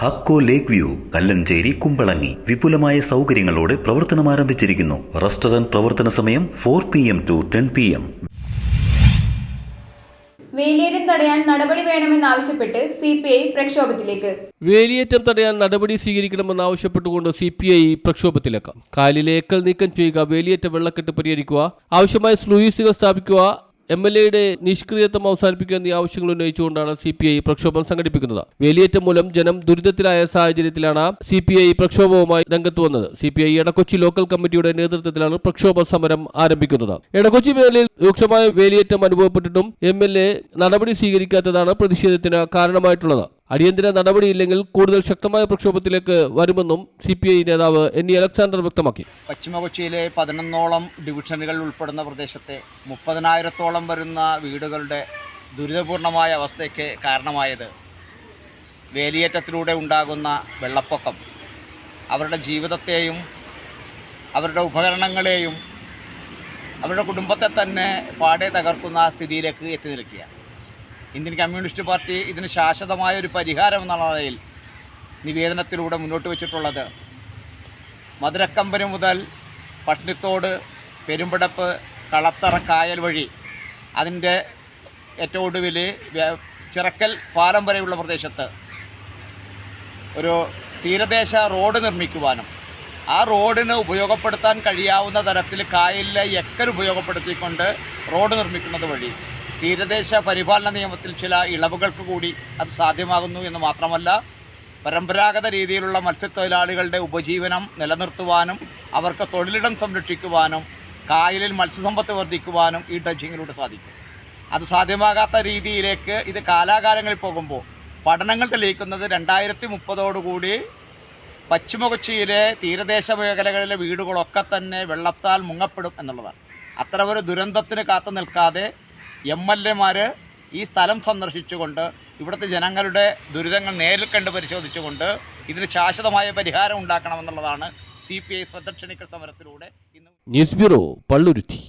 ഹക്കോ ലേക്ക് view Kallanchery Kumbalangi വിപുലമായ സൗകര്യങ്ങളോടെ പ്രവർത്തനം ആരംഭിച്ചിരിക്കുന്നു. റെസ്റ്റോറന്റ് പ്രവർത്തന സമയം 4 PM to 10 PM. വേലിയേറ്റം തടയാൻ നടപടി വേണമെന്നാവശ്യപ്പെട്ട് CPI പ്രക്ഷോഭത്തിലേക്ക്. വേലിയേറ്റം തടയാൻ നടപടി സ്വീകരിക്കണമെന്നാവശ്യപ്പെട്ടുകൊണ്ട് CPI പ്രക്ഷോഭത്തിലേക്ക്. കായലിലെ ഏക്കൽ നീക്കം ചെയ്യുക, വേലിയേറ്റ വെള്ളക്കെട്ട് പരിഹരിക്കുക, ആവശ്യമായ സ്ലൂയിസുകൾ സ്ഥാപിക്കുക, MLAയുടെ നിഷ്ക്രിയത്വം അവസാനിപ്പിക്കുക എന്നീ ആവശ്യങ്ങൾ ഉന്നയിച്ചുകൊണ്ടാണ് CPI പ്രക്ഷോഭം സംഘടിപ്പിക്കുന്നത്. വേലിയേറ്റം മൂലം ജനം ദുരിതത്തിലായ സാഹചര്യത്തിലാണ് CPI പ്രക്ഷോഭവുമായി രംഗത്ത് വന്നത്. CPI എടക്കൊച്ചി ലോക്കൽ കമ്മിറ്റിയുടെ നേതൃത്വത്തിലാണ് പ്രക്ഷോഭ സമരം ആരംഭിക്കുന്നത്. എടക്കൊച്ചി മേഖലയിൽ രൂക്ഷമായ വേലിയേറ്റം അനുഭവപ്പെട്ടിട്ടും MLA നടപടി സ്വീകരിക്കാത്തതാണ് പ്രതിഷേധത്തിന് കാരണമായിട്ടുള്ളത്. അടിയന്തര നടപടിയില്ലെങ്കിൽ കൂടുതൽ ശക്തമായ പ്രക്ഷോഭത്തിലേക്ക് വരുമെന്നും CPI നേതാവ് NE അലക്സാണ്ടർ വ്യക്തമാക്കി. പശ്ചിമ കൊച്ചിയിലെ 11ഓളം ഡിവിഷനുകൾ ഉൾപ്പെടുന്ന പ്രദേശത്തെ 30,000-ഓളം വരുന്ന വീടുകളുടെ ദുരിതപൂർണമായ അവസ്ഥയ്ക്ക് കാരണമായത് വേലിയേറ്റത്തിലൂടെ ഉണ്ടാകുന്ന വെള്ളപ്പൊക്കം അവരുടെ ജീവിതത്തെയും അവരുടെ ഉപകരണങ്ങളെയും അവരുടെ കുടുംബത്തെ തന്നെ പാടെ തകർക്കുന്ന സ്ഥിതിയിലേക്ക് എത്തി നിൽക്കുകയാണ്. ഇന്ത്യൻ കമ്മ്യൂണിസ്റ്റ് പാർട്ടി ഇതിന് ശാശ്വതമായ ഒരു പരിഹാരം എന്നുള്ള നിലയിൽ നിവേദനത്തിലൂടെ മുന്നോട്ട് വച്ചിട്ടുള്ളത് മധുരക്കമ്പനി മുതൽ പട്ടിണിത്തോട്, പെരുമ്പടപ്പ്, കളത്തറ കായൽ വഴി അതിൻ്റെ ഏറ്റവും ഒടുവിൽ ചിറക്കൽ പാലം വരെയുള്ള പ്രദേശത്ത് ഒരു തീരദേശ റോഡ് നിർമ്മിക്കുവാനും ആ റോഡിന് ഉപയോഗപ്പെടുത്താൻ കഴിയാവുന്ന തരത്തിൽ കായലിലെ എക്കൽ ഉപയോഗപ്പെടുത്തിക്കൊണ്ട് റോഡ് നിർമ്മിക്കുന്നത് വഴി തീരദേശ പരിപാലന നിയമത്തിൽ ചില ഇളവുകൾക്ക് കൂടി അത് സാധ്യമാകുന്നു എന്ന് മാത്രമല്ല, പരമ്പരാഗത രീതിയിലുള്ള മത്സ്യത്തൊഴിലാളികളുടെ ഉപജീവനം നിലനിർത്തുവാനും അവർക്ക് തൊഴിലിടം സംരക്ഷിക്കുവാനും കായലിൽ മത്സ്യസമ്പത്ത് വർദ്ധിക്കുവാനും ഈ ഡ്രഡ്ജിങ്ങിലൂടെ സാധിക്കും. അത് സാധ്യമാകാത്ത രീതിയിലേക്ക് ഇത് കാലാകാലങ്ങളിൽ പോകുമ്പോൾ പഠനങ്ങൾ തെളിയിക്കുന്നത് 2030 പശ്ചിമ കൊച്ചിയിലെ തീരദേശ മേഖലകളിലെ വീടുകളൊക്കെ തന്നെ വെള്ളത്താൽ മുങ്ങപ്പെടും എന്നുള്ളതാണ്. അത്ര ഒരു ദുരന്തത്തിന് കാത്തു നിൽക്കാതെ MLAമാർ ഈ സ്ഥലം സന്ദർശിച്ചുകൊണ്ട് ഇവിടുത്തെ ജനങ്ങളുടെ ദുരിതങ്ങൾ നേരിൽ കണ്ട് പരിശോധിച്ചുകൊണ്ട് ഇതിന് ശാശ്വതമായ പരിഹാരം ഉണ്ടാക്കണമെന്നുള്ളതാണ് CPI ശ്രദ്ധ ക്ഷണിക്കൽ സമരത്തിലൂടെ ഇന്ന്. News bureau, Palluruthy.